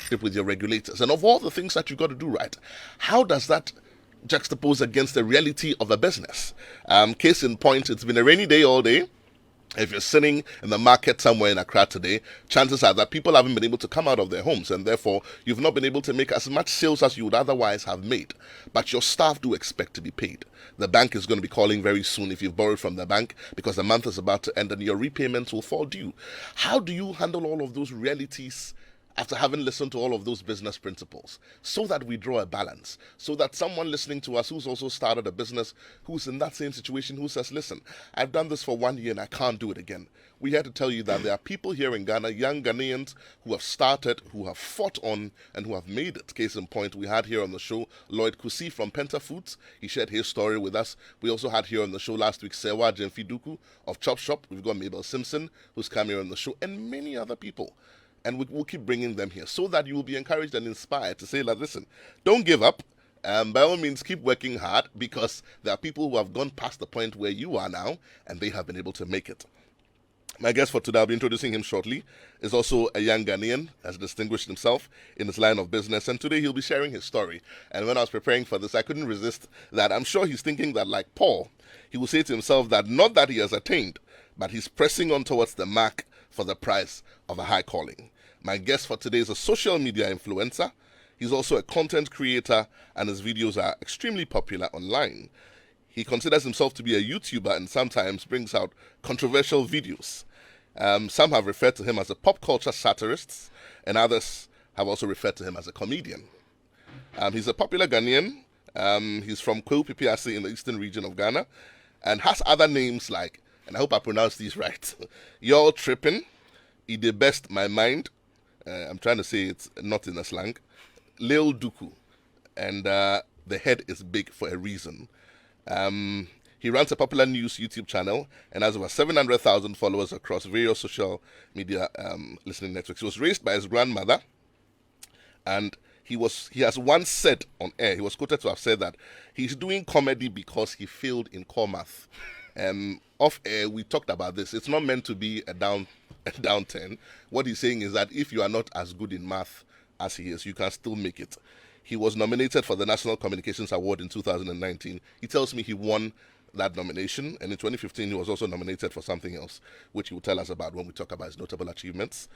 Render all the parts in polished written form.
relationship with your regulators, and of all the things that you got to do right, how does that juxtapose against the reality of a business? Case in point, it's been a rainy day all day. If you're sitting in the market somewhere in Accra today, chances are that people haven't been able to come out of their homes, and therefore you've not been able to make as much sales as you would otherwise have made. But your staff do expect to be paid. The bank is going to be calling very soon if you've borrowed from the bank, because the month is about to end and your repayments will fall due. How do you handle all of those realities after having listened to all of those business principles, so that we draw a balance, so that someone listening to us who's also started a business, who's in that same situation, who says, listen, I've done this for 1 year and I can't do it again. We had to tell you that there are people here in Ghana, young Ghanaians, who have started, who have fought on, and who have made it. Case in point, we had here on the show Lloyd Kusi from Penta Foods. He shared his story with us. We also had here on the show last week Sewa Jemfiduku of Chop Shop. We've got Mabel Simpson, who's come here on the show, and many other people. And we'll keep bringing them here so that you will be encouraged and inspired to say, like, listen, don't give up. By all means, keep working hard, because there are people who have gone past the point where you are now, and they have been able to make it. My guest for today, I'll be introducing him shortly, is also a young Ghanaian, has distinguished himself in his line of business, and today he'll be sharing his story. And when I was preparing for this, I couldn't resist that. I'm sure he's thinking that, like Paul, he will say to himself that not that he has attained, but he's pressing on towards the mark for the prize of a high calling. My guest for today is a social media influencer. He's also a content creator, and his videos are extremely popular online. He considers himself to be a YouTuber and sometimes brings out controversial videos. Some have referred to him as a pop culture satirist, and others have also referred to him as a comedian. He's a popular Ghanaian. He's from Kojo in the eastern region of Ghana, and has other names like, and I hope I pronounce these right, Y'all Trippin', Ide Best My Mind, I'm trying to say it's not in a slang, Lil Duku, and The Head is Big for a Reason. He runs a popular news YouTube channel and has over 700,000 followers across various social media listening networks. He was raised by his grandmother, and he has once said on air, he was quoted to have said that he's doing comedy because he failed in core math. Off air, we talked about this. It's not meant to be a down 10. What he's saying is that if you are not as good in math as he is, you can still make it. He was nominated for the National Communications Award in 2019. He tells me he won that nomination, and in 2015 he was also nominated for something else, which he will tell us about when we talk about his notable achievements.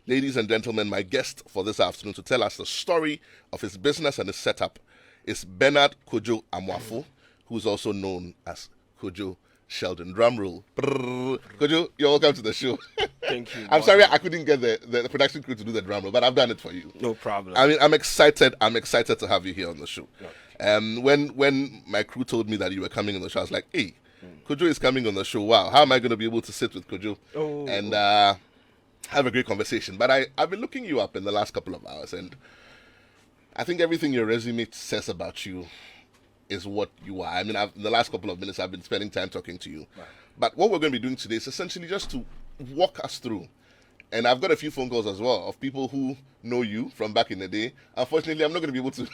Ladies and gentlemen, my guest for this afternoon to tell us the story of his business and his setup is Bernard Kojo Amwafo, who is also known as Kojo Sheldon. Drum roll. Brrr. Kojo, you're welcome to the show. Thank you. I'm sorry I couldn't get the production crew to do the drum roll, but I've done it for you. No problem. I mean, I'm excited to have you here on the show. Okay. When my crew told me that you were coming on the show, I was like, hey, Kojo is coming on the show. Wow, how am I going to be able to sit with Kojo and have a great conversation? But I've been looking you up in the last couple of hours, and I think everything your resume says about you is what you are. I mean, in the last couple of minutes, I've been spending time talking to you. Right. But what we're going to be doing today is essentially just to walk us through. And I've got a few phone calls as well of people who know you from back in the day. Unfortunately, I'm not going to be able to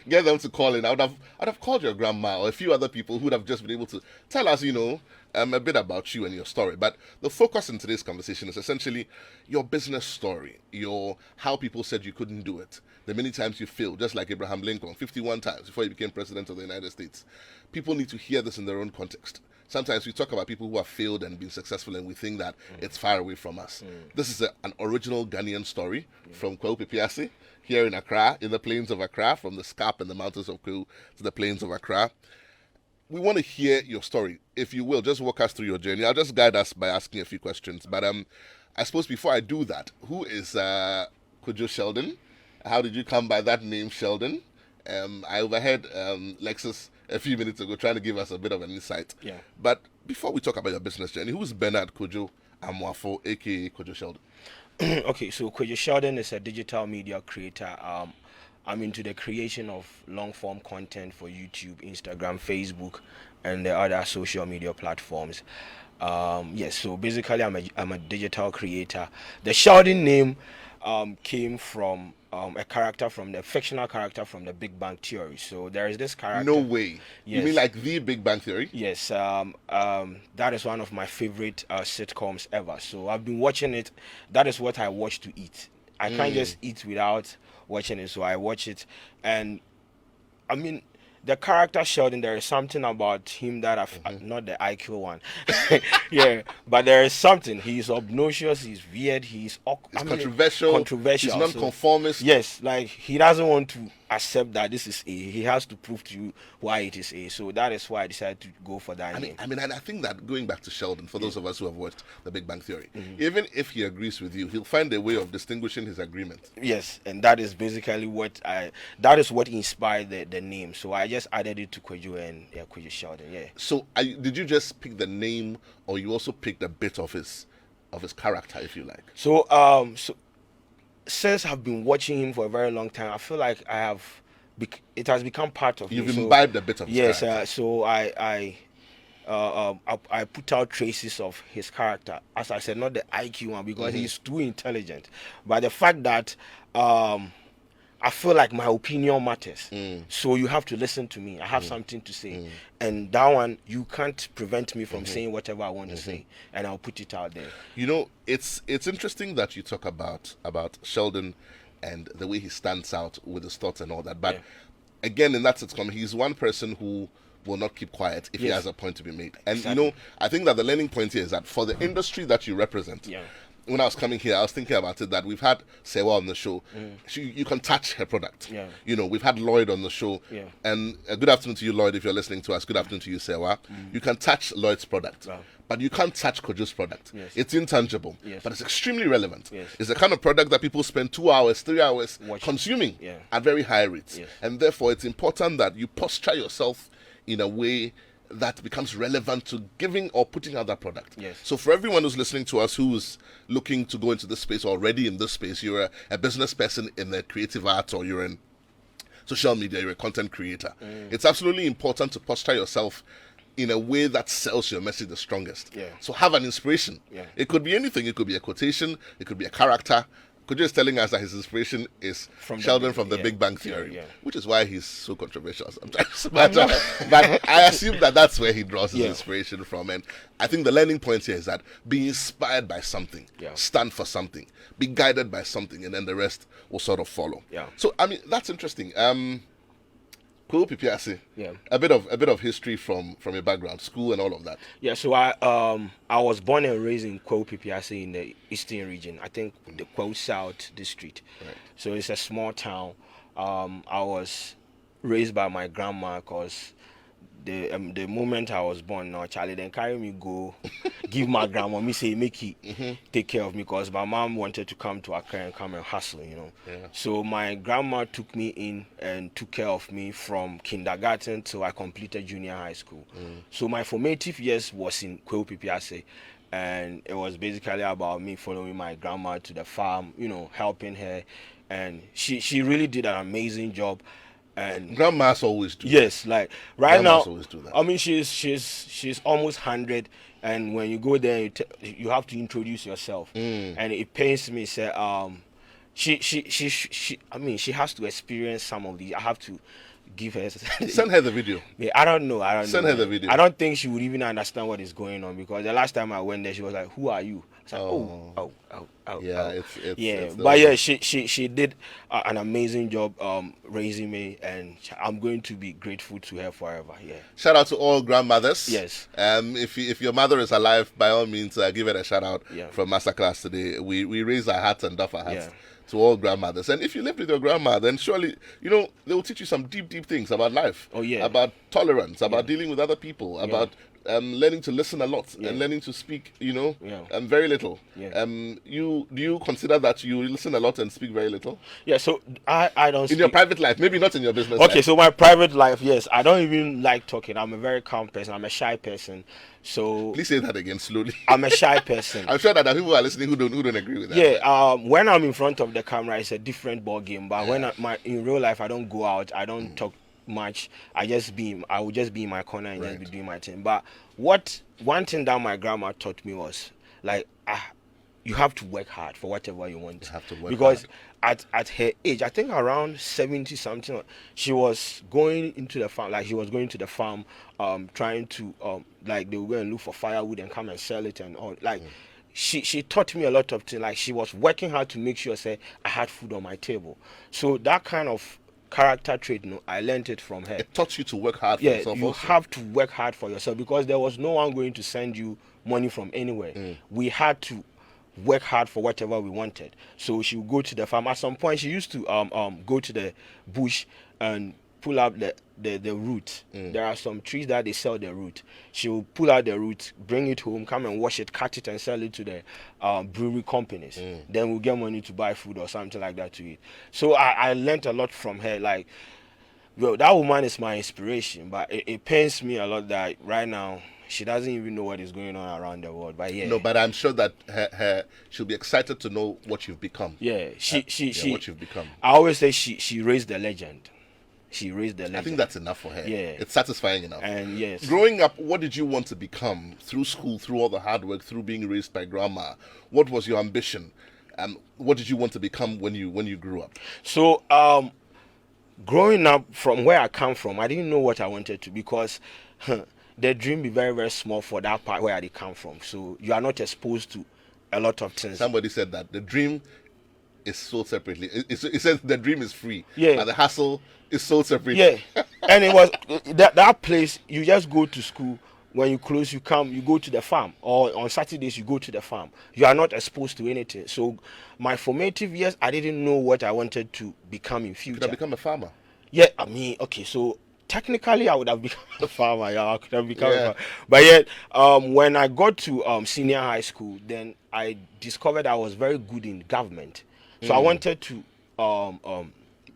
get them to call in. I'd have called your grandma or a few other people who would have just been able to tell us, a bit about you and your story. But the focus in today's conversation is essentially your business story, how people said you couldn't do it, the many times you failed, just like Abraham Lincoln, 51 times before he became president of the United States. People need to hear this in their own context. Sometimes we talk about people who have failed and been successful, and we think that it's far away from us. This is an original Ghanaian story from Kojo here in Accra, in the plains of Accra, from the Scarp and the mountains of Kojo to the plains of Accra. We want to hear your story. If you will, just walk us through your journey. I'll just guide us by asking a few questions. But I suppose before I do that, who is Kojo Sheldon? How did you come by that name, Sheldon? I overheard Lexus a few minutes ago trying to give us a bit of an insight. Yeah. But before we talk about your business journey, who's Bernard Kojo Amwafo, a.k.a. Kojo Sheldon? Okay, so Kojo Sheldon is a digital media creator. I'm into the creation of long-form content for YouTube, Instagram, Facebook, and the other social media platforms. Yes, so basically I'm a digital creator. The Sheldon name came from a fictional character from the Big Bang Theory. So there is this character. No way. Yes. You mean like the Big Bang Theory? Yes, that is one of my favorite sitcoms ever. So I've been watching it. That is what I watch to eat. I can't just eat without watching it. So I watch it, and I mean, the character Sheldon, there is something about him that not the IQ one, yeah, but there is something. He's obnoxious. He's weird. He's controversial. Controversial. He's non-conformist. So, yes, like he doesn't want to accept that this is A. He has to prove to you why it is A. So that is why I decided to go for that name. And I think that going back to Sheldon, for those of us who have watched The Big Bang Theory, even if he agrees with you, he'll find a way of distinguishing his agreement. Yes, and that is basically that is what inspired the name. So I just added it to Kojo and Kojo Sheldon. Yeah. So did you just pick the name, or you also picked a bit of his character, if you like? So since I've been watching him for a very long time, I feel like it has become part of me. You've imbibed a bit of his character. So I put out traces of his character. As I said, not the IQ one, because he's too intelligent, but the fact that I feel like my opinion matters. So you have to listen to me. I have something to say. And that one, you can't prevent me from saying whatever I want to say. And I'll put it out there. You know, it's interesting that you talk about Sheldon and the way he stands out with his thoughts and all that. But again, in that sitcom, he's one person who will not keep quiet if he has a point to be made. And, you know, I think that the learning point here is that for the industry that you represent, when I was coming here, I was thinking about it, that we've had Sewa on the show. You can touch her product. You know, we've had Lloyd on the show. And good afternoon to you, Lloyd, if you're listening to us. Good afternoon to you, Sewa. You can touch Lloyd's product. But you can't touch Kojo's product. It's intangible, but it's extremely relevant. It's the kind of product that people spend 2 hours, 3 hours consuming at very high rates. And therefore, it's important that you posture yourself in a way that becomes relevant to giving or putting out that product. So for everyone who's listening to us, who's looking to go into this space, already in this space, you're a business person in the creative arts, or you're in social media, you're a content creator. It's absolutely important to posture yourself in a way that sells your message the strongest. So have an inspiration. It could be anything. It could be a quotation. It could be a character. Kojo is telling us that his inspiration is Sheldon from The Big Bang Theory, which is why he's so controversial sometimes. But I assume that that's where he draws his inspiration from. And I think the learning point here is that be inspired by something, stand for something, be guided by something, and then the rest will sort of follow. So, I mean, that's interesting. Cool, Pipiasi. A bit of history from your background, school and all of that. So I was born and raised in Kwa Pipiasi in the eastern region. I think the Kwa South district. So it's a small town. I was raised by my grandma, because the moment I was born, now Charlie then carry me go give my grandma, me say make he take care of me, because my mom wanted to come to Accra and come and hustle, you know. So my grandma took me in and took care of me from kindergarten till I completed junior high school. So my formative years was in Kwa Pipiase, and it was basically about me following my grandma to the farm, you know, helping her, and she really did an amazing job. And grandmas always do. Yes, like right grandmas now, always do that. I mean, she's almost 100, and when you go there, you have to introduce yourself, and it pains me. Say, I mean, she has to experience some of these. I have to give her. Send her the video. Yeah, I don't know. Send her the video. I don't think she would even understand what is going on, because the last time I went there, she was like, "Who are you?" I was like, she did an amazing job raising me, and I'm going to be grateful to her forever. Shout out to all grandmothers. If your mother is alive, by all means, give her a shout out from Masterclass today. We raise our hats and doff our hats to all grandmothers. And if you live with your grandma, then surely, you know, they will teach you some deep things about life. About tolerance, about dealing with other people, about learning to listen a lot and learning to speak, you know, very little. Do you consider that you listen a lot and speak very little? So I don't in your private life, maybe not in your business life. Okay, so my private life, yes, I don't even like talking. I'm a very calm person. I'm a shy person. So please say that again slowly. I'm a shy person. I'm sure that there are people who are listening who don't agree with that. When I'm in front of the camera, it's a different ball game. But when in real life, I don't go out. I don't talk much. I will just be in my corner and just be doing my thing. But one thing that my grandma taught me was, like, you have to work hard for whatever you want. You have to work because hard. At her age, I think around 70 something, she was going into the farm. Like, she was going to the farm, trying to like, they were going to look for firewood and come and sell it and all. Like, she taught me a lot of things. Like, she was working hard to make sure, say, I had food on my table. So that kind of character trait, I learned it from her. It taught you to work hard for Yeah, yourself you also. have to work hard for yourself, because there was no one going to send you money from anywhere. We had to work hard for whatever we wanted. So she would go to the farm. At some point, she used to go to the bush and pull out the root. There are some trees that they sell the root. She will pull out the root, bring it home, come and wash it, cut it, and sell it to the brewery companies. Then we'll get money to buy food or something like that to eat. So I learned a lot from her. Like, well, that woman is my inspiration, but it pains me a lot that right now she doesn't even know what is going on around the world. But yeah, No, but I'm sure that she'll be excited to know what you've become. yeah, she what you've become. I always say she raised the legend. She raised the legend. I think that's enough for her. Yeah. It's satisfying enough. And yes, Growing up, what did you want to become through school, through all the hard work, through being raised by grandma? What was your ambition? What did you want to become when you grew up? so growing up from where I come from, I didn't know what I wanted to, because the dream be very, very small for that part where I did come from. So you are not exposed to a lot of things. Somebody said that the dream is sold separately. It says the dream is free. Yeah. And the hustle is sold separately. Yeah, and it was that place. You just go to school. When you close, you go to the farm, or on Saturdays you go to the farm. You are not exposed to anything. So my formative years, I didn't know what I wanted to become in future. Could have become a farmer. Yeah, I mean, okay, so technically I would have become a farmer. Yeah, I could have become Yeah. a farmer. But yet, when I got to senior high school, then I discovered I was very good in government. So I wanted to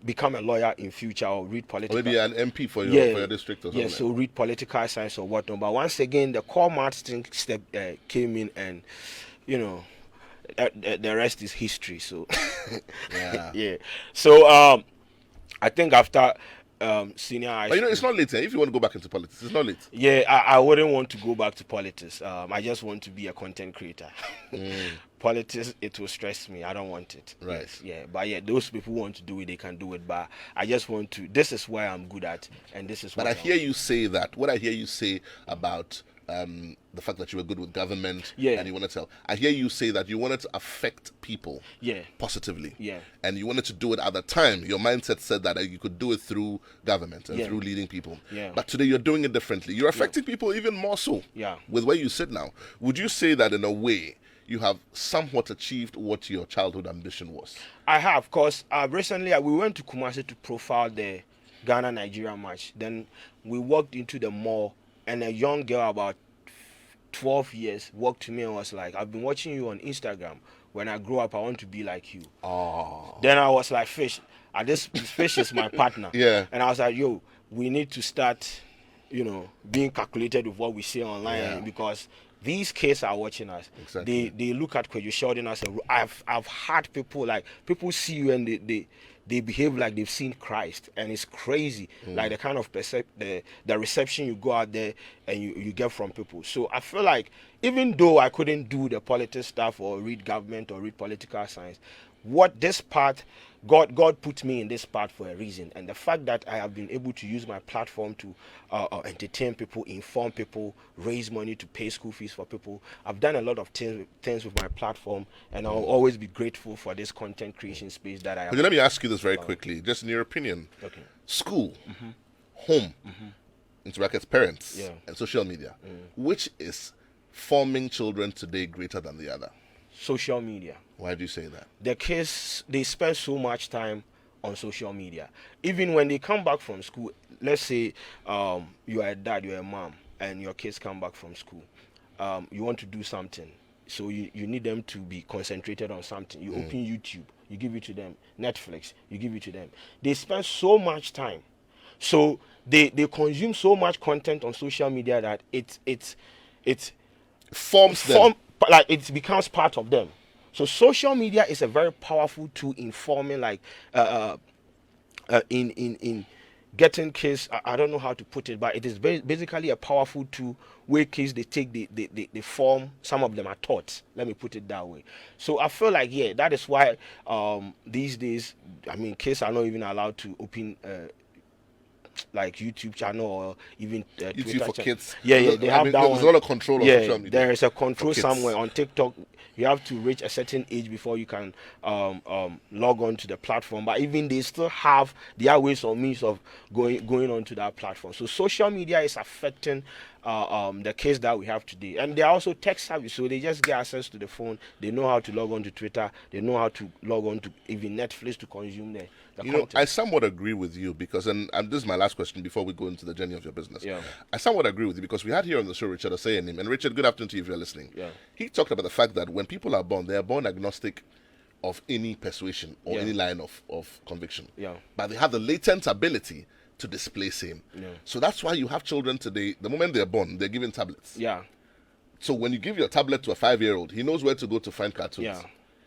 become a lawyer in future, or read Or political. maybe an MP for your district or something. Yeah, so read political science or whatnot. But once again, the core maths thing came in, and the rest is history. So Yeah. yeah. So I think after senior high But school, it's not late. If you want to go back into politics, it's not late. yeah, I wouldn't want to go back to politics. I just want to be a content creator. Politics, it will stress me. I don't want it. Right. Yes, yeah, but yeah, those people who want to do it, they can do it. But I just want to. This is where I'm good at, and this is. But what I hear you say that. What I hear you say about the fact that you were good with government, Yeah. and you wanted to tell. I hear you say that you wanted to affect people, Yeah. positively, Yeah. and you wanted to do it at the time. Your mindset said that you could do it through government and Yeah. through leading people. Yeah. But today you're doing it differently. You're affecting people even more so. Yeah. With where you sit now, would you say that in a way you have somewhat achieved what your childhood ambition was? I have, cause recently we went to Kumasi to profile the Ghana-Nigeria match. Then we walked into the mall, and a young girl about 12 years walked to me and was like, "I've been watching you on Instagram. When I grow up, I want to be like you." Oh. Then I was like, "Fish, this fish is my partner." Yeah. And I was like, "Yo, we need to start, being calculated with what we say online, Yeah. because these kids are watching us. Exactly. They look at Kojo Sheldon as I've had people see you, and they behave like they've seen Christ, and it's crazy. Like the kind of the reception you go out there and you get from people. So I feel like, even though I couldn't do the politics stuff or read government or read political science, what this part, God put me in this part for a reason. And the fact that I have been able to use my platform to entertain people, inform people, raise money to pay school fees for people, I've done a lot of things with my platform, and I'll always be grateful for this content creation space that I have. Okay, let me ask you this very quickly, just in your opinion. Okay. School, home, into brackets, parents, Yeah. and social media. Which is forming children today greater than the other? Social media. Why do you say that? The kids, they spend so much time on social media. Even when they come back from school, let's say you are a dad, you're a mom, and your kids come back from school. You want to do something, so you need them to be concentrated on something. You open YouTube, you give it to them. Netflix, you give it to them. They spend so much time, so they consume so much content on social media that it Forms them. like it becomes part of them. So social media is a very powerful tool in forming, like in getting kids. I don't know how to put it, but it is basically a powerful tool where kids, they take they form. Some of them are taught. Let me put it that way. So I feel like, yeah, that is why these days, I mean, kids are not even allowed to open like YouTube channel or even YouTube Twitter for channel. kids. Yeah, they have that there's one. a lot of control on social media. There is a control kids. somewhere on TikTok. You have to reach a certain age before you can log on to the platform. But even they still have their ways or means of going onto that platform. So social media is affecting the case that we have today, and they are also tech savvy, so they just get access to the phone. They know how to log on to Twitter. They know how to log on to even Netflix to consume the content. I somewhat agree with you because, and this is my last question before we go into the journey of your business. Yeah. I somewhat agree with you because we had here on the show Richard saying him, and Richard, good afternoon to you if you're listening. Yeah. He talked about the fact that when people are born, they are born agnostic of any persuasion or any line of conviction. Yeah. But they have the latent ability to display same. Yeah. So that's why you have children today, the moment they're born, they're given tablets. Yeah. So when you give your tablet to a 5-year-old, he knows where to go to find cartoons. Yeah.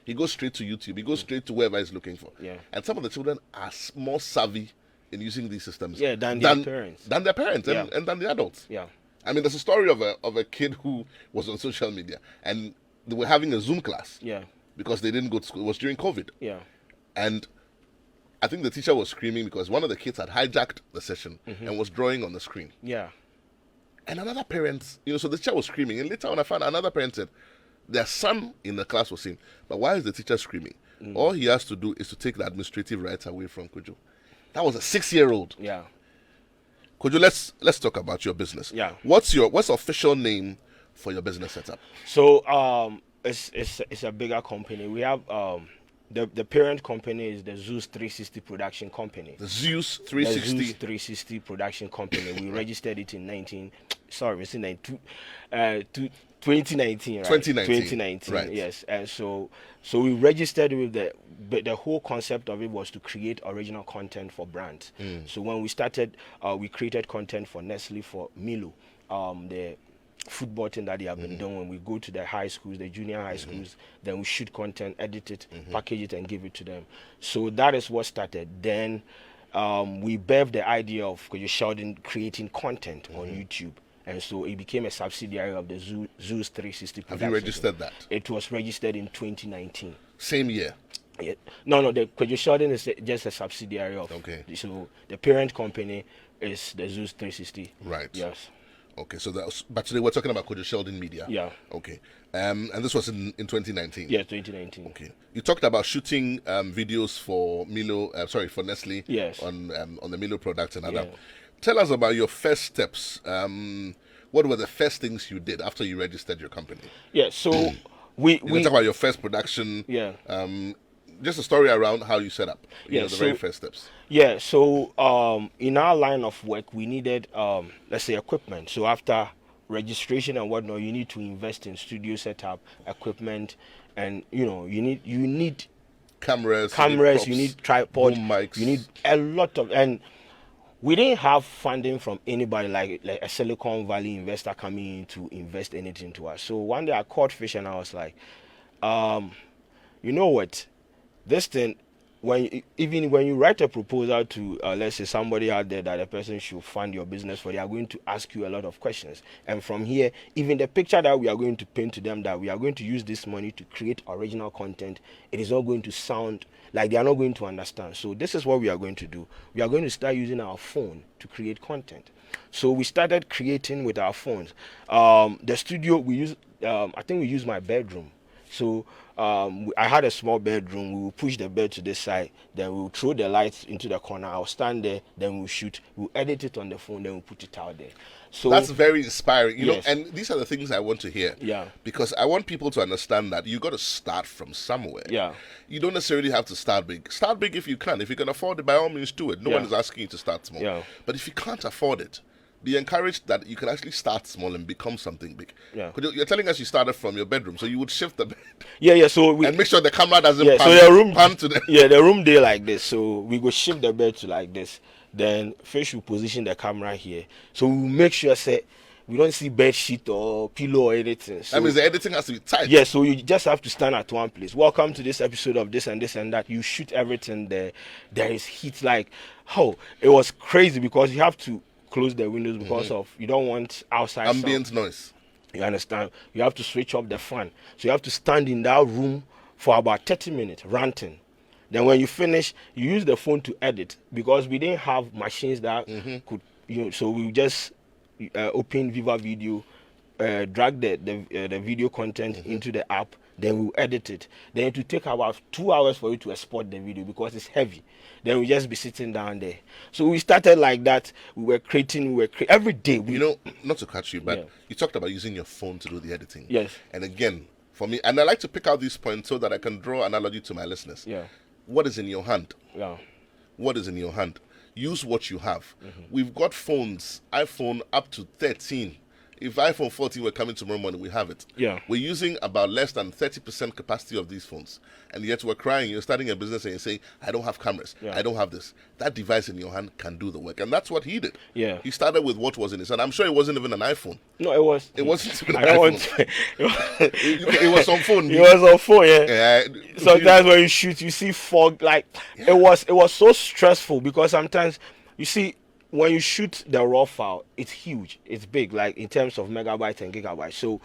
He goes straight to YouTube. He goes straight to wherever he's looking for. Yeah. And some of the children are more savvy in using these systems than their parents. Than their parents Yeah. and than the adults. Yeah. I mean, there's a story of a kid who was on social media and they were having a Zoom class. Yeah. Because they didn't go to school. It was during COVID. Yeah. And I think the teacher was screaming because one of the kids had hijacked the session and was drawing on the screen. Yeah. And another parent, so the teacher was screaming. And later on I found another parent said, their son in the class was saying, but why is the teacher screaming? All he has to do is to take the administrative rights away from Kojo. That was a 6-year-old. Yeah. Kojo, let's talk about your business. Yeah. What's the official name for your business setup? So it's a bigger company. We have the parent company is the Zeus 360 Production Company. The Zeus The 360. Zeus 360 Production Company. We registered it in 2019, right? 2019, right. Yes. And so we registered with the whole concept of it was to create original content for brands. So when we started, we created content for Nestle, for Milo, the football thing that they have been doing. When we go to the high schools, the junior high schools, then we shoot content, edit it, package it, and give it to them. So that is what started. Then we birthed the idea of Sheldon creating content on YouTube. And so it became a subsidiary of the Zeus 360 production. Have you registered that? It was registered in 2019. Same year? Yeah. No, the Kojo Sheldon is just a subsidiary of. Okay. So the parent company is the Zeus 360. Right. Yes. Okay, but today we're talking about Kojo Sheldon Media. Yeah. Okay. And this was in 2019? Yeah, 2019. Okay. You talked about shooting videos for for Nestle. Yes. On the Milo products and other. Yeah. Tell us about your first steps. What were the first things you did after you registered your company? Yeah, so we talk about your first production. Yeah. Just a story around how you set up. The very first steps. Yeah, so in our line of work, we needed, let's say, equipment. So after registration and whatnot, you need to invest in studio setup, equipment, and you need cameras, you need tripod, boom mics, you need a lot of, and we didn't have funding from anybody like a Silicon Valley investor coming in to invest anything to us. So one day I caught fish and I was like, you know what, this thing, even when you write a proposal to let's say somebody out there that a person should fund your business for, they are going to ask you a lot of questions. And from here, even the picture that we are going to paint to them, that we are going to use this money to create original content, it is all going to sound like they are not going to understand. So this is what we are going to do. We are going to start using our phone to create content. So we started creating with our phones. The studio we use, I think we use my bedroom. So I had a small bedroom. We will push the bed to this side, then we will throw the lights into the corner. I'll stand there, then we'll shoot. We'll edit it on the phone, then we'll put it out there. So that's very inspiring, you yes. know. And these are the things I want to hear. Yeah. Because I want people to understand that you got to start from somewhere. Yeah. You don't necessarily have to start big. Start big if you can. If you can afford it, by all means, do it. No Yeah. one is asking you to start small. Yeah. But if you can't afford it, be encouraged that you can actually start small and become something big. Yeah. 'Cause you're telling us you started from your bedroom, so you would shift the bed Yeah. So we and make sure the camera doesn't yeah. pan, So the room pan to the. yeah, the room there like this. So we go shift the bed to like this. Then first we position the camera here. So we make sure say we don't see bed sheet or pillow or anything. So, That means the editing has to be tight. yeah, so you just have to stand at one place. Welcome to this episode of this and this and that. You shoot everything there. There is heat. Like, it was crazy because you have to close the windows because of you don't want outside Ambient sound. noise. You understand? You have to switch off the fan. So you have to stand in that room for about 30 minutes ranting. Then when you finish, you use the phone to edit, because we didn't have machines that could, so we just open Viva Video, drag the video content into the app, then we'll edit it. Then it will take about 2 hours for you to export the video because it's heavy. Then we'll just be sitting down there. So we started like that. We were creating, every day. Not to catch you, but you talked about using your phone to do the editing. Yes. And again, for me, and I like to pick out these points so that I can draw analogy to my listeners. Yeah. What is in your hand? Yeah. What is in your hand? Use what you have. We've got phones, iPhone up to 13. If iPhone 14 were coming tomorrow morning, we have it. Yeah. We're using about less than 30% capacity of these phones. And yet we're crying. You're starting a business and you're saying, I don't have cameras. Yeah. I don't have this. That device in your hand can do the work. And that's what he did. Yeah. He started with what was in his hand. I'm sure it wasn't even an iPhone. No, it was. It wasn't even an I don't iPhone. want to. It was on phone. It was on phone, yeah. Yeah. Sometimes when you shoot, you see fog. Like it was so stressful, because sometimes you see, when you shoot the raw file, it's huge, it's big, like in terms of megabytes and gigabytes. So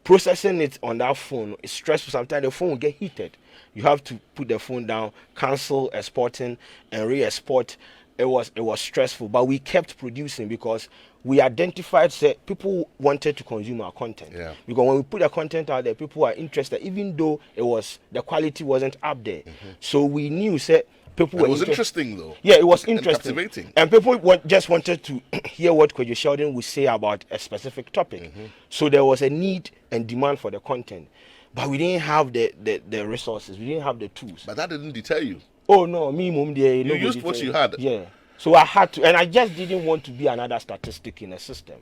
processing it on that phone is stressful. Sometimes the phone will get heated. You have to put the phone down, cancel exporting, and re-export. It was stressful, but we kept producing because we identified that people wanted to consume our content. Yeah. Because when we put the content out there, people are interested, even though the quality wasn't up there. So we knew that people were interesting though. Yeah, it was And interesting. captivating. And people just wanted to hear what Kojo Sheldon would say about a specific topic. So there was a need and demand for the content. But we didn't have the resources. We didn't have the tools. But that didn't deter you. Oh, no, me, mom, there. You used what you had. Yeah. So I had to, and I just didn't want to be another statistic in a system.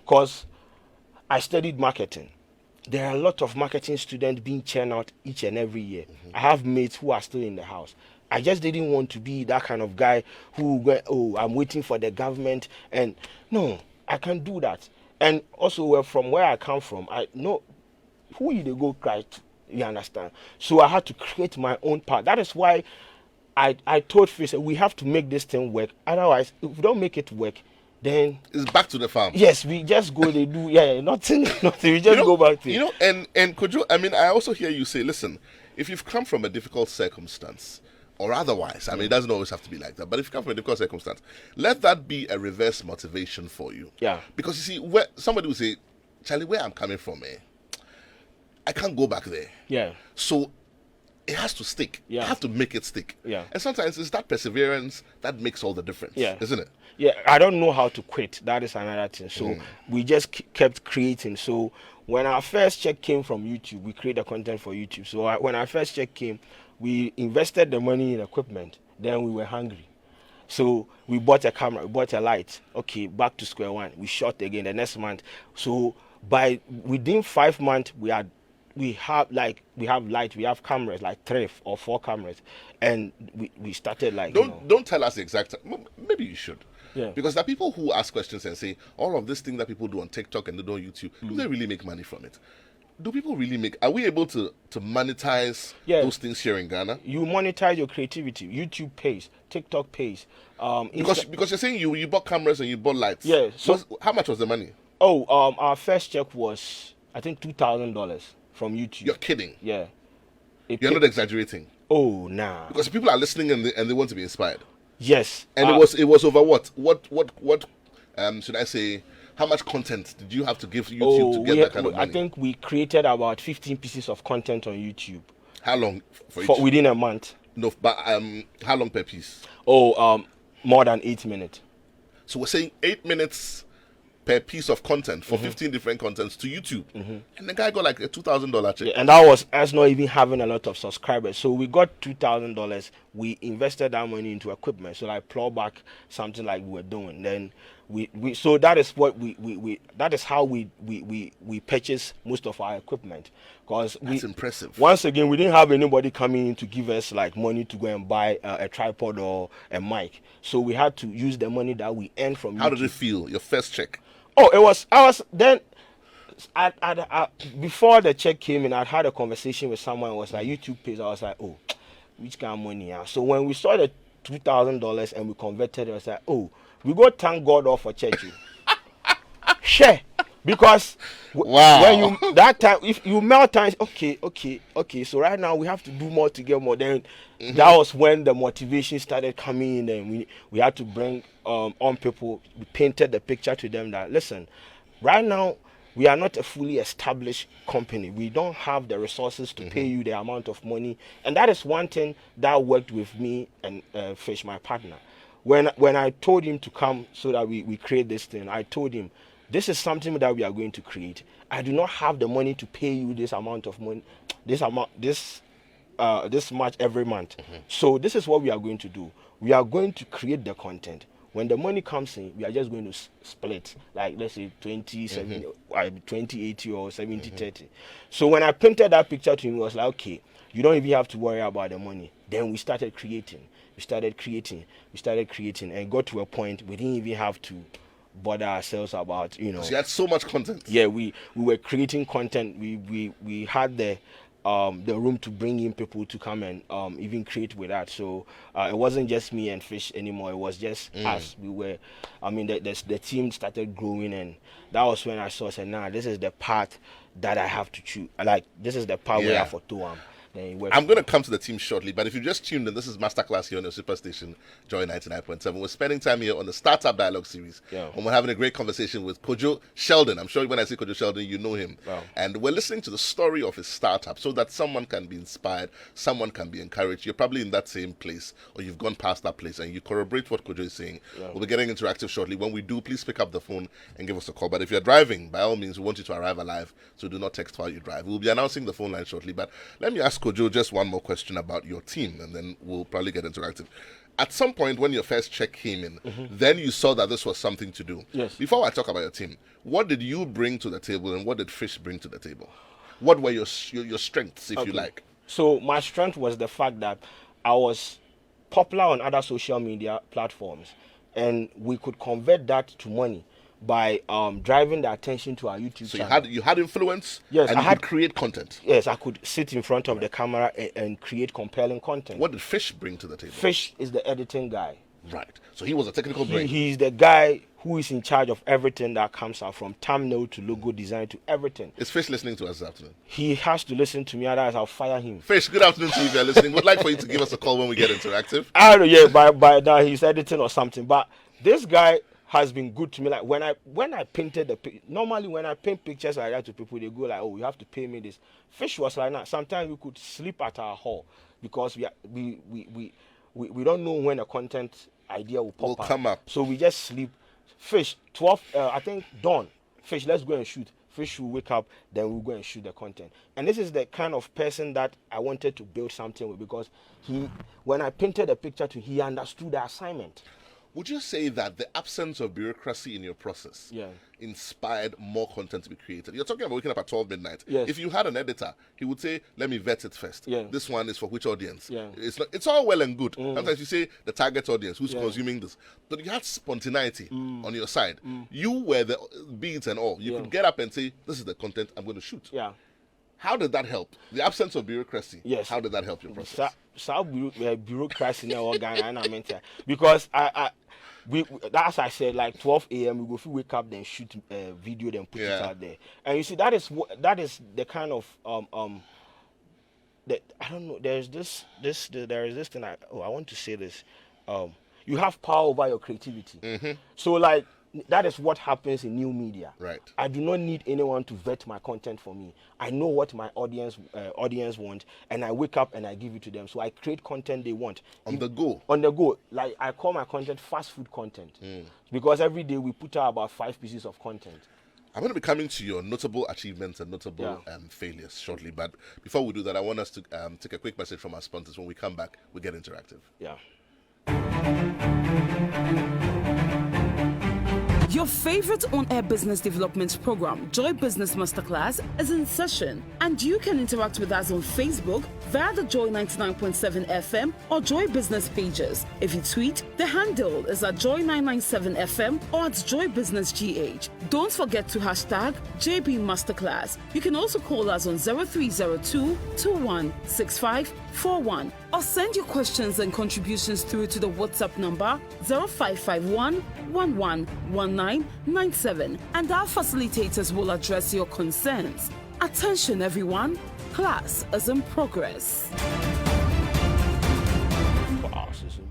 Because I studied marketing. There are a lot of marketing students being churned out each and every year. I have mates who are still in the house. I just didn't want to be that kind of guy who go, oh, I'm waiting for the government. And no, I can't do that. And also, from where I come from, I know who they go cry to, you understand? So I had to create my own path. That is why I told Face, we have to make this thing work. Otherwise, if we don't make it work, then it's back to the farm. Yes, we just go, they do, nothing. We just go back to it. And Kojo, I mean, I also hear you say, listen, if you've come from a difficult circumstance, or otherwise, I mean, it doesn't always have to be like that, but if you come from a difficult circumstance, let that be a reverse motivation for you. Yeah. Because you see, somebody will say, Charlie, where I'm coming from, I can't go back there. Yeah. So it has to stick. Yeah. You have to make it stick. Yeah. And sometimes it's that perseverance that makes all the difference. Yeah. Isn't it? Yeah, I don't know how to quit. That is another thing. So we just kept creating. So when our first check came from YouTube, we created content for YouTube. So when our first check came, we invested the money in equipment. Then we were hungry. So we bought a camera, we bought a light. Okay, back to square one. We shot again the next month. So within 5 months, we have light, we have cameras, like 3 or 4 cameras, and we started like. Don't tell us the exact. Maybe you should. Yeah. Because there are people who ask questions and say all of this thing that people do on TikTok and they do on YouTube, do they really make money from it? Do people really make? Are we able to monetize those things here in Ghana? You monetize your creativity. YouTube pays, TikTok pays. Because you're saying you bought cameras and you bought lights. Yeah. So how much was the money? Oh, our first check was, I think, $2,000 from YouTube. You're kidding. Yeah. You're not exaggerating. Oh, nah. Because people are listening and they want to be inspired. Yes. And it was over what? What should I say? How much content did you have to give YouTube to get that kind of money? I think we created about 15 pieces of content on YouTube. How long for each? Within a month. No, but how long per piece? Oh, more than 8 minutes. So we're saying 8 minutes per piece of content for 15 different contents to YouTube. And the guy got like a $2,000 check. Yeah, and that was us not even having a lot of subscribers. So we got $2,000. We invested that money into equipment. So like plow back something like we were doing. Then so that is what that is how we purchase most of our equipment. Because that's impressive. Once again, we didn't have anybody coming in to give us like money to go and buy a tripod or a mic. So we had to use the money that we earned from YouTube. How did it feel? Your first check? Oh, I was then. Before the check came in, I'd had a conversation with someone. It was like YouTube pays. I was like, oh, which kind of money? So when we saw the $2,000 and we converted, I was like, oh, we go thank God all for church. Share. Because Wow. when you that time, if you melt times, okay. So right now we have to do more to get more. Then that was when the motivation started coming in, and we had to bring on people. We painted the picture to them that listen, right now we are not a fully established company. We don't have the resources to pay you the amount of money, and that is one thing that worked with me and Fish, my partner. When I told him to come so that we create this thing, I told him this is something that we are going to create. I do not have the money to pay you this amount of money, this much every month. So this is what we are going to do. We are going to create the content. When the money comes in, we are just going to split, like let's say 20-80 or 70-30. So when I painted that picture to him, he was like, okay, you don't even have to worry about the money. Then we started creating. We started creating, and got to a point we didn't even have to bother ourselves about, So you had so much content. Yeah, we were creating content. We had the room to bring in people to come and even create with that. So it wasn't just me and Fish anymore. It was just us. We were, the team started growing, and that was when I said, nah, this is the path that I have to choose. Like, this is the path where I have to I'm going to come to the team shortly, but if you just tuned in, this is Masterclass here on your superstation, Joy 99.7. We're spending time here on the Startup Dialogue series, and we're having a great conversation with Kojo Sheldon. I'm sure when I say Kojo Sheldon, you know him. Wow. And we're listening to the story of his startup so that someone can be inspired, someone can be encouraged. You're probably in that same place, or you've gone past that place, and you corroborate what Kojo is saying. We'll be getting interactive shortly. When we do, please pick up the phone and give us a call. But if you're driving, by all means, we want you to arrive alive, so do not text while you drive. We'll be announcing the phone line shortly, but let me ask Kojo just one more question about your team, and then we'll probably get interactive. At some point when your first check came in, then you saw that this was something to do. Yes. Before I talk about your team, what did you bring to the table, and what did Fish bring to the table? What were your strengths, if you like? So my strength was the fact that I was popular on other social media platforms, and we could convert that to money by driving the attention to our YouTube channel. So you had influence, yes, and you could create content. Yes, I could sit in front of the camera and create compelling content. What did Fish bring to the table? Fish is the editing guy. Right. So he was a technical brain. He's the guy who is in charge of everything that comes out, from thumbnail to logo design to everything. Is Fish listening to us this afternoon? He has to listen to me, otherwise I'll fire him. Fish, good afternoon to you if you're listening. Would like for you to give us a call when we get interactive. I don't know, yeah, by now he's editing or something. But this guy has been good to me. Like when I painted normally when I paint pictures like that to people, they go like, oh, you have to pay me this. Fish was like that. Sometimes we could sleep at our hall because we don't know when a content idea will come up. So we just sleep. Fish 12 I think dawn. Fish, let's go and shoot. Fish will wake up, then we'll go and shoot the content. And this is the kind of person that I wanted to build something with, because when I painted a picture to him, he understood the assignment. Would you say that the absence of bureaucracy in your process inspired more content to be created? You're talking about waking up at 12 midnight. Yes. If you had an editor, he would say, let me vet it first. Yeah. This one is for which audience? Yeah. It's all well and good. Sometimes you say the target audience, who's consuming this. But you had spontaneity on your side. You were the beats and all. You could get up and say, this is the content I'm going to shoot. Yeah. How did that help? The absence of bureaucracy. Yes. How did that help your process? Bureaucracy now, because as I said, like 12 a.m. we go to wake up, then shoot a video, then put it out there. And you see, that is the kind of that I don't know. There is this thing. I want to say this. You have power over your creativity. So like, that is what happens in new media. Right. I do not need anyone to vet my content for me. I know what my audience want, and I wake up and I give it to them. So I create content they want. On the go. On the go. Like, I call my content fast food content. Because every day we put out about 5 pieces of content. I'm going to be coming to your notable achievements and notable failures shortly. But before we do that, I want us to take a quick message from our sponsors. When we come back, we get interactive. Yeah. Your favorite on-air business development program, Joy Business Masterclass, is in session, and you can interact with us on Facebook via the Joy 99.7 FM or Joy Business pages. If you tweet, the handle is at Joy 997 FM or at Joy Business GH. Don't forget to hashtag JB Masterclass. You can also call us on 0302 2165 41 or send your questions and contributions through to the WhatsApp number 0551 111997 and our facilitators will address your concerns. Attention everyone, class is in progress.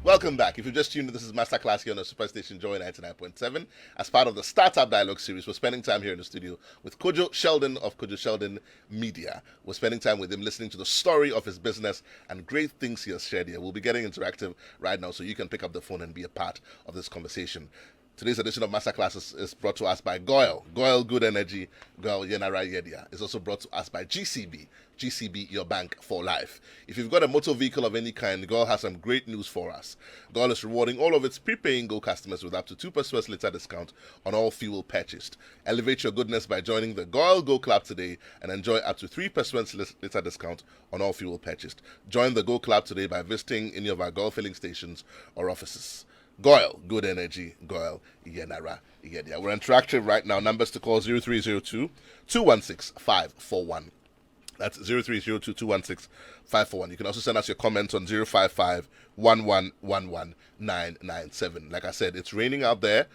Welcome back. If you just tuned in, this is Masterclass here on the Superstation Joy 99.7. As part of the Startup Dialogue series, we're spending time here in the studio with Kojo Sheldon of Kojo Sheldon Media. We're spending time with him listening to the story of his business and great things he has shared here. We'll be getting interactive right now so you can pick up the phone and be a part of this conversation. Today's edition of Masterclass is brought to us by Goyle. Goyle Good Energy, Goyle Yenara Yedia. It's also brought to us by GCB. GCB, your bank for life. If you've got a motor vehicle of any kind, Goyle has some great news for us. Goyle is rewarding all of its prepaying Go customers with up to 2% litre discount on all fuel purchased. Elevate your goodness by joining the Goyle Go Club today and enjoy up to 3% litre discount on all fuel purchased. Join the Go Club today by visiting any of our Goyle filling stations or offices. Goyle, Good Energy, Goyle, Yenara, Yedia. We're interactive right now. Numbers to call 0302 216 541. That's 0302 216 541. You can also send us your comments on 055 1111 997. Like I said, it's raining out there.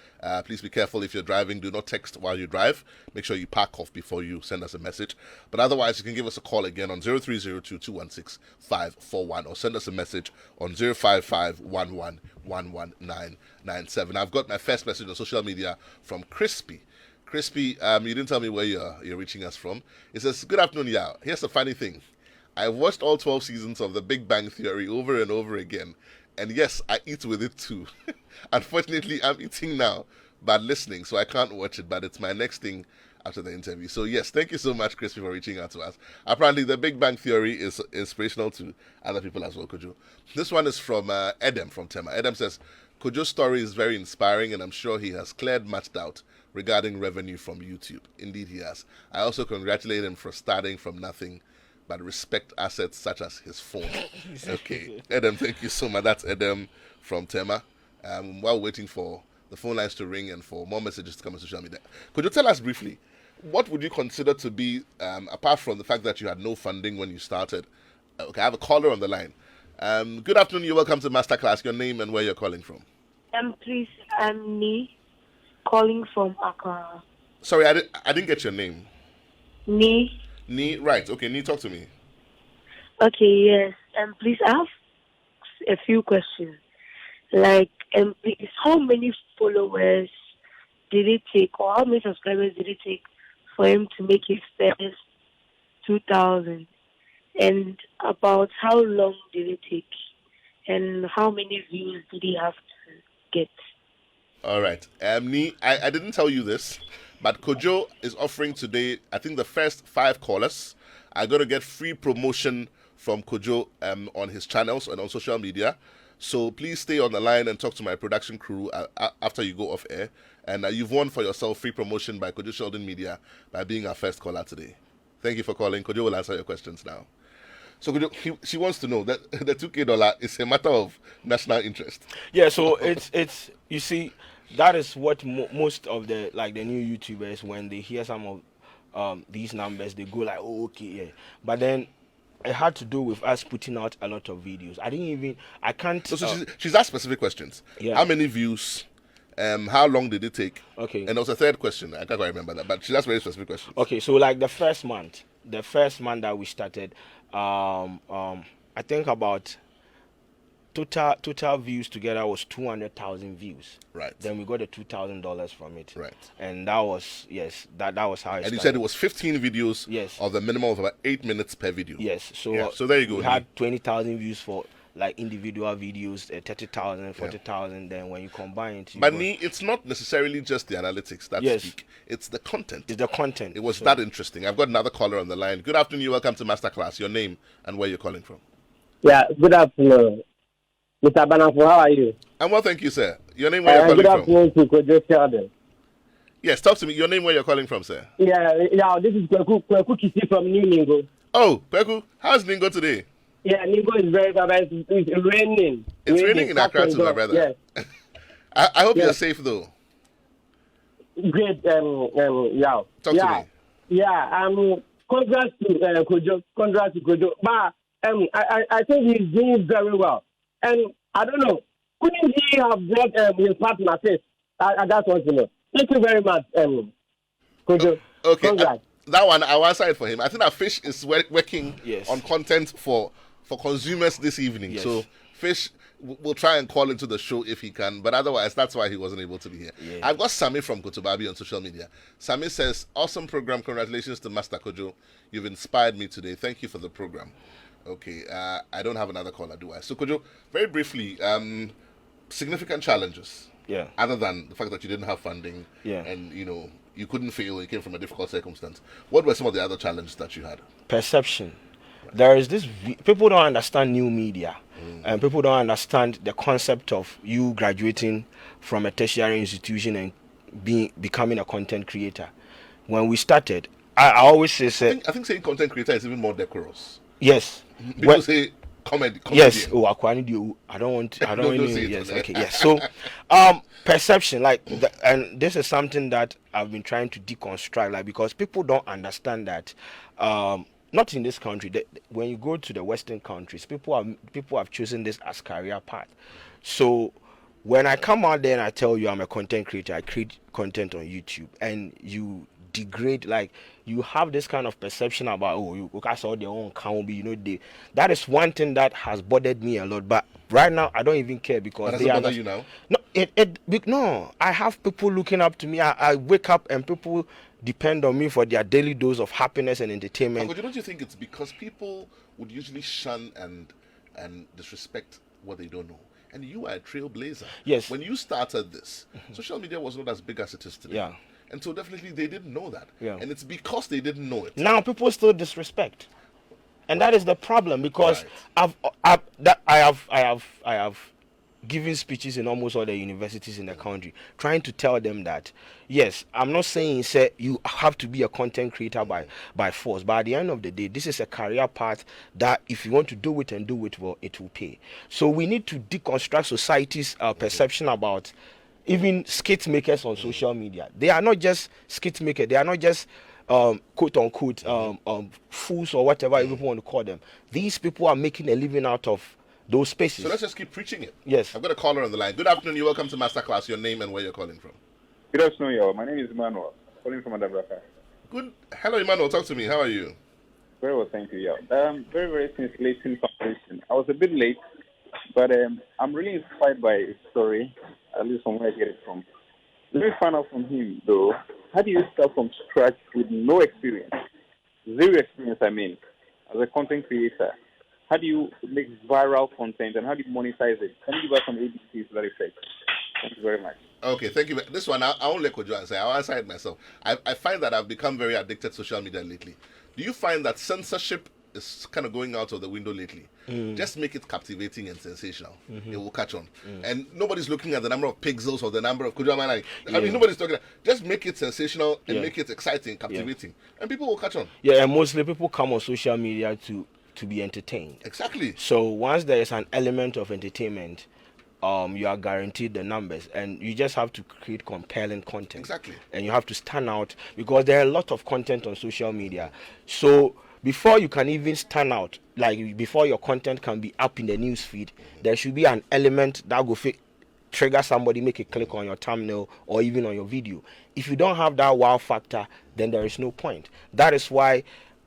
Please be careful if you're driving. Do not text while you drive. Make sure you park off before you send us a message. But otherwise, you can give us a call again on 0302 216 541 or send us a message on 055 1111 997. I've got my first message on social media from Crispy. Crispy, you didn't tell me where you're reaching us from. It says, "Good afternoon, Yao. Here's the funny thing. I've watched all 12 seasons of The Big Bang Theory over and over again. And yes, I eat with it too. Unfortunately, I'm eating now, but listening, so I can't watch it. But it's my next thing after the interview. So yes, thank you so much, Crispy, for reaching out to us. Apparently, The Big Bang Theory is inspirational to other people as well, Kojo. This one is from Edem from Tema. Edem says, Kojo's story is very inspiring, and I'm sure he has cleared much doubt regarding revenue from YouTube. Indeed, he has. I also congratulate him for starting from nothing, but respect assets such as his phone. Okay, Edem, thank you so much. That's Edem from Tema. While waiting for the phone lines to ring and for more messages to come on social media, could you tell us briefly, what would you consider to be, apart from the fact that you had no funding when you started? Okay, I have a caller on the line. Good afternoon, you're welcome to Masterclass. Your name and where you're calling from? Please, I'm Nee, calling from Accra. Sorry, I didn't get your name. Nee. Nee, right. Okay, Nee, talk to me. Okay, yes. Please, I have a few questions. Like, please, how many followers did it take, or how many subscribers did it take for him to make his first 2,000? And about how long did it take? And how many views did he have to get? All right. Nee, I didn't tell you this, but Kojo is offering today, I think the first 5 callers are going to get free promotion from Kojo on his channels and on social media. So please stay on the line and talk to my production crew after you go off air. And you've won for yourself free promotion by Kojo Sheldon Media by being our first caller today. Thank you for calling. Kojo will answer your questions now. So Kojo, she wants to know that the $2K is a matter of national interest. Yeah, so it's you see, that is what most of the new YouTubers, when they hear some of these numbers, they go like, oh, okay, yeah. But then it had to do with us putting out a lot of videos. I can't. So she's asked specific questions. Yeah. How many views? How long did it take? Okay. And there was a third question. I can't quite remember that, but she's asked very specific questions. Okay, so like the first month that we started, I think about total views together was 200,000 views. Right. Then we got the $2,000 from it. Right. And that was that was how it started. And you said it was 15 videos. Yes. Of the minimum of about 8 minutes per video. Yes. So yeah. So there you go. We had 20,000 views for like individual videos, 30,000, 40,000. Then when you combine it, but it's not necessarily just the analytics that speak. It's the content. It's the content. It was that interesting. I've got another caller on the line. Good afternoon. You're welcome to Masterclass. Your name and where you're calling from? Yeah. Good afternoon, Mr. Banafo. How are you? I'm well, thank you, sir. Your name, where you're calling from? Good afternoon to Kojo Sheldon. Yes, talk to me. Your name, where you're calling from, sir? Yeah. This is Kweku Kisi from New Ningo. Oh, Kweku, how's Ningo today? Yeah, Ningo is very bad. It's raining. It's raining in Accra too, my brother. Yes. I hope you're safe though. Great. Yeah. Talk to me. Yeah. Congrats to Kojo. But I think he's doing very well. And I don't know, couldn't he have brought his partner first? I just want to know. Thank you very much, Kojo. Okay, Congrats. that one I will answer it for him. I think that Fish is working Yes. on content for consumers this evening. Yes. So Fish will try and call into the show if he can, but otherwise that's why he wasn't able to be here. Yeah. I've got Sami from Kotobabi on social media. Sami says, "Awesome program. Congratulations to Master Kojo. You've inspired me today. Thank you for the program." Okay, I don't have another caller, do I? So Kojo, very briefly, significant challenges. Yeah. Other than the fact that you didn't have funding, Yeah. and you couldn't fail, you came from a difficult circumstance. What were some of the other challenges that you had? Perception. There is this people don't understand new media, and people don't understand the concept of you graduating from a tertiary institution and becoming a content creator. When we started, I always say, I think saying content creator is even more decorous. yes. People say comedy. Yes. Oh, I don't want. I don't. Don't say it, Yes. man. Okay. Yes. So, perception, and this is something that I've been trying to deconstruct, because people don't understand that. Not in this country. When you go to the Western countries, people have chosen this as career path. So, when I come out there and I tell you I'm a content creator, I create content on YouTube, and you degrade, you have this kind of perception about, you guys all their own can be, that is one thing that has bothered me a lot. But right now I don't even care, because Does it bother you now? No, I have people looking up to me. I wake up and people depend on me for their daily dose of happiness and entertainment. But don't you think it's because people would usually shun and disrespect what they don't know? And you are a trailblazer. Yes. When you started this, social media was not as big as it is today. Yeah. And so definitely they didn't know that. Yeah. And it's because they didn't know it. Now people still disrespect, and that is the problem, because Right. I have given speeches in almost all the universities in the country, trying to tell them that yes, I'm not saying you have to be a content creator by force, but at the end of the day, this is a career path that if you want to do it and do it well, it will pay. So we need to deconstruct society's perception about even skit makers on social media. They are not just skit makers. They are not just quote unquote fools or whatever people want to call them. These people are making a living out of those spaces. So let's just keep preaching it. Yes. I've got a caller on the line. Good afternoon. You're welcome to Masterclass. Your name and where you're calling from. Good afternoon, y'all. My name is Emmanuel, calling from Adabraka. Good. Hello, Emmanuel. Talk to me. How are you? Very well, thank you, y'all. Very, very scintillating conversation. I was a bit late, but I'm really inspired by his story, at least from where I get it from. Let me find out from him, though. How do you start from scratch with no experience? Zero experience, I mean, as a content creator. How do you make viral content and how do you monetize it? Can you give us some ABCs to that effect? Thank you very much. Okay, thank you. This one, I won't let Kojo answer. I'll answer it myself. I find that I've become very addicted to social media lately. Do you find that censorship is kind of going out of the window lately? Just make it captivating and sensational. It will catch on. And nobody's looking at the number of pixels or the number of... I mean, nobody's talking... Just make it sensational and make it exciting, captivating. And people will catch on. Yeah, and mostly people come on social media to be entertained. Exactly. So once there is an element of entertainment, you are guaranteed the numbers, and you just have to create compelling content. Exactly. And you have to stand out, because there are a lot of content on social media. So before you can even stand out, before your content can be up in the news feed, there should be an element that will trigger somebody, make a click on your thumbnail or even on your video. If you don't have that wow factor, then there is no point. That is why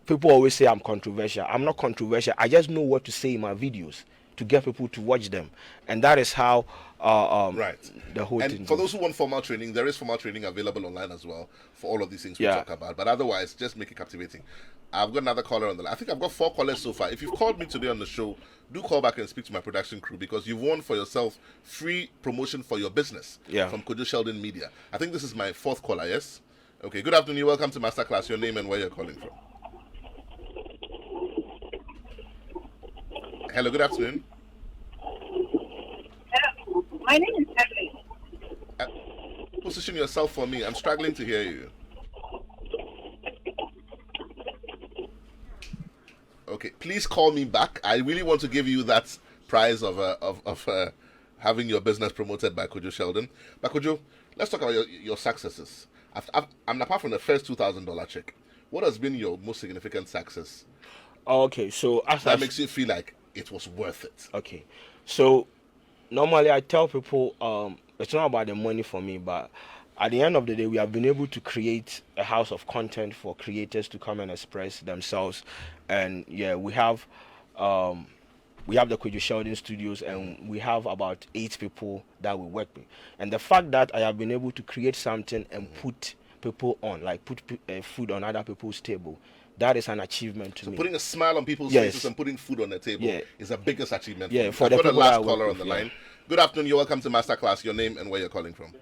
people always say I'm controversial. I'm not controversial. I just know what to say in my videos to get people to watch them, and that is how the whole thing. And for those who want formal training, there is formal training available online as well for all of these things we Yeah. talk about. But otherwise, just make it captivating. I've got another caller on the line. I think I've got 4 callers so far. If you've called me today on the show, do call back and speak to my production crew, because you've won for yourself free promotion for your business from Kojo Sheldon Media. I think this is my 4th caller. Yes. Okay. Good afternoon. You're welcome to Masterclass. Your name and where you're calling from. Hello, good afternoon. Hello, my name is Evelyn. Position yourself for me. I'm struggling to hear you. Okay, please call me back. I really want to give you that prize of having your business promoted by Kojo Sheldon. But Kojo, let's talk about your successes. Apart from the first $2,000 check, what has been your most significant success Okay, so as that makes you feel like it was worth it? Okay, so normally I tell people it's not about the money for me, but at the end of the day, we have been able to create a house of content for creators to come and express themselves, and yeah, we have the Kojo Sheldon Studios, and we have about 8 people that we work with. And the fact that I have been able to create something and put people on, like put food on other people's table, that is an achievement to me. Putting a smile on people's Yes. faces and putting food on the table Yeah. is the biggest achievement. Yeah, for for me. the I've got a people that I last work caller on with, the yeah. line. Good afternoon. You're welcome to Masterclass. Your name and where you're calling from.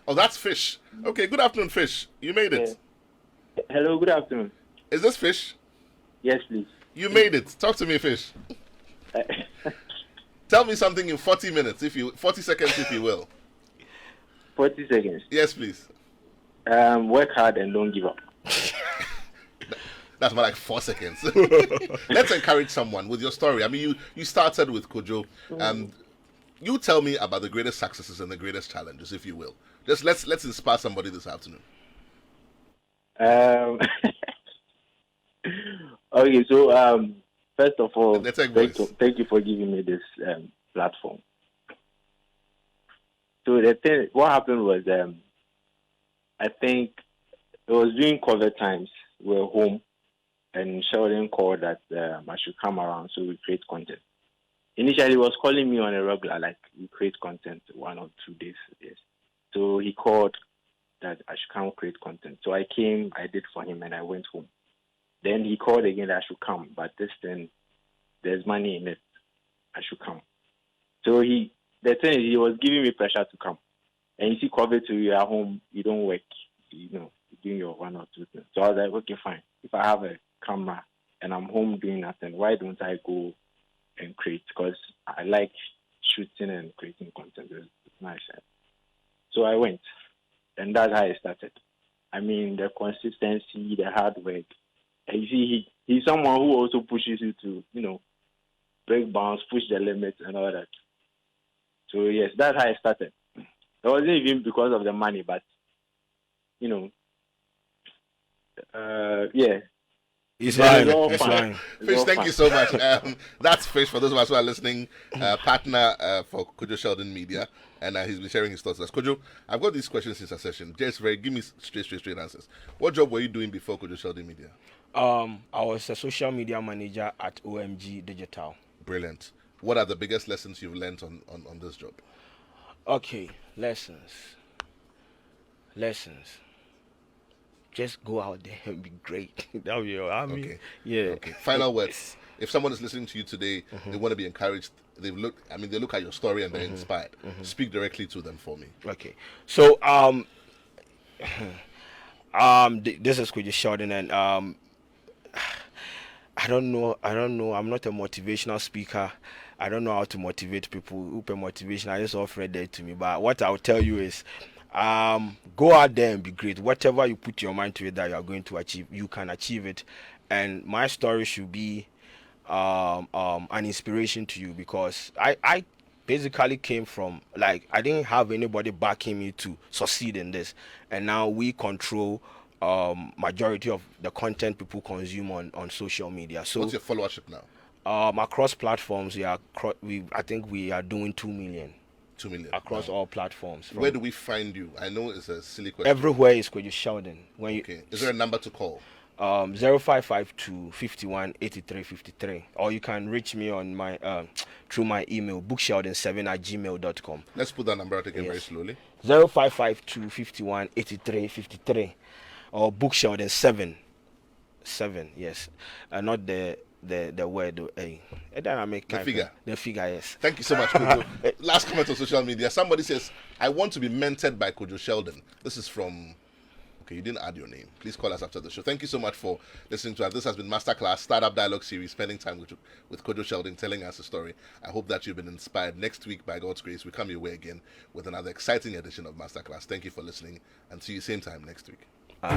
Oh, that's Fish. Okay, good afternoon, Fish. You made it. Hello, good afternoon. Is this Fish? Yes, please. You made it. Talk to me, Fish. Tell me something in 40 seconds, if you will. 40 seconds. Yes, please. Work hard and don't give up. That's more like 4 seconds. Let's encourage someone with your story. I mean, you started with Kojo. You tell me about the greatest successes and the greatest challenges, if you will. Just let's inspire somebody this afternoon. Okay, so first of all, Let's take thank voice. you for giving me this platform. So what happened was, I think it was during COVID times. We were home, and Sheldon called that I should come around so we create content. Initially, he was calling me on a regular, like we create content 1 or 2 days. Yes. So he called that I should come create content. So I came, I did for him, and I went home. Then he called again that I should come, but this time there's money in it. I should come. So the thing is, he was giving me pressure to come. And you see, COVID, so you're at home, you don't work, you're doing your 1 or 2 things. So I was like, okay, fine. If I have a camera and I'm home doing nothing, why don't I go and create? Because I like shooting and creating content. It's nice. So I went, and that's how I started. I mean, the consistency, the hard work. And you see, he's someone who also pushes you to, break bounds, push the limits, and all that. So yes, that's how I started. It wasn't even because of the money, but yeah. It's But fine. all It's fine. fine. It's Fish, all thank fine. you so much. That's Fish, for those of us who are listening, partner for Kojo Sheldon Media, and he's been sharing his thoughts with us. Kojo, I've got these questions in succession. Just give me straight answers. What job were you doing before Kojo Sheldon Media? I was a social media manager at OMG Digital. Brilliant. What are the biggest lessons you've learned on this job? Okay, lessons. Just go out there and be great. That'll be all. I mean, Okay. yeah. Okay. Final words. If someone is listening to you today, they want to be encouraged. They look at your story and they're inspired. Speak directly to them for me. Okay. So this is Kojo Sheldon, and I don't know. I'm not a motivational speaker. I don't know how to motivate people. Open motivation, I just offer it there to me. But what I'll tell you is, go out there and be great. Whatever you put your mind to it that you are going to achieve, you can achieve it. And my story should be an inspiration to you, because I basically came from, like, I didn't have anybody backing me to succeed in this, and now we control majority of the content people consume on social media. So What's your followership now? across platforms, I think we are doing 2 million 2 million. across Wow. all platforms. Where do we find you? I know it's a silly question. Everywhere is Kojo Sheldon. When you Okay. Is there a number to call? 0552 51 83 53, or you can reach me on my through my email, booksheldon7@gmail.com. Let's put that number out again very Yes. slowly. 0552 51 83 53, or booksheldon7, yes, not the word A. And then I make The figure. The figure, yes. Thank you so much, Kojo. Last comment on social media. Somebody says, I want to be mentored by Kojo Sheldon. This is from... Okay, you didn't add your name. Please call us after the show. Thank you so much for listening to us. This has been Masterclass Startup Dialogue Series, spending time with Kojo Sheldon, telling us a story. I hope that you've been inspired. Next week, by God's grace, we come your way again with another exciting edition of Masterclass. Thank you for listening, and see you same time next week. The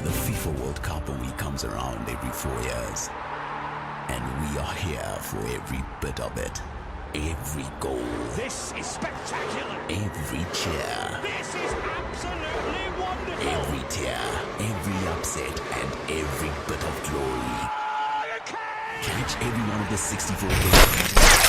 FIFA World Cup only comes around every 4 years. And we are here for every bit of it. Every goal. This is spectacular. Every cheer. This is absolutely wonderful. Every tear. Every upset. And every bit of glory. Okay. Catch every one of the 64 games.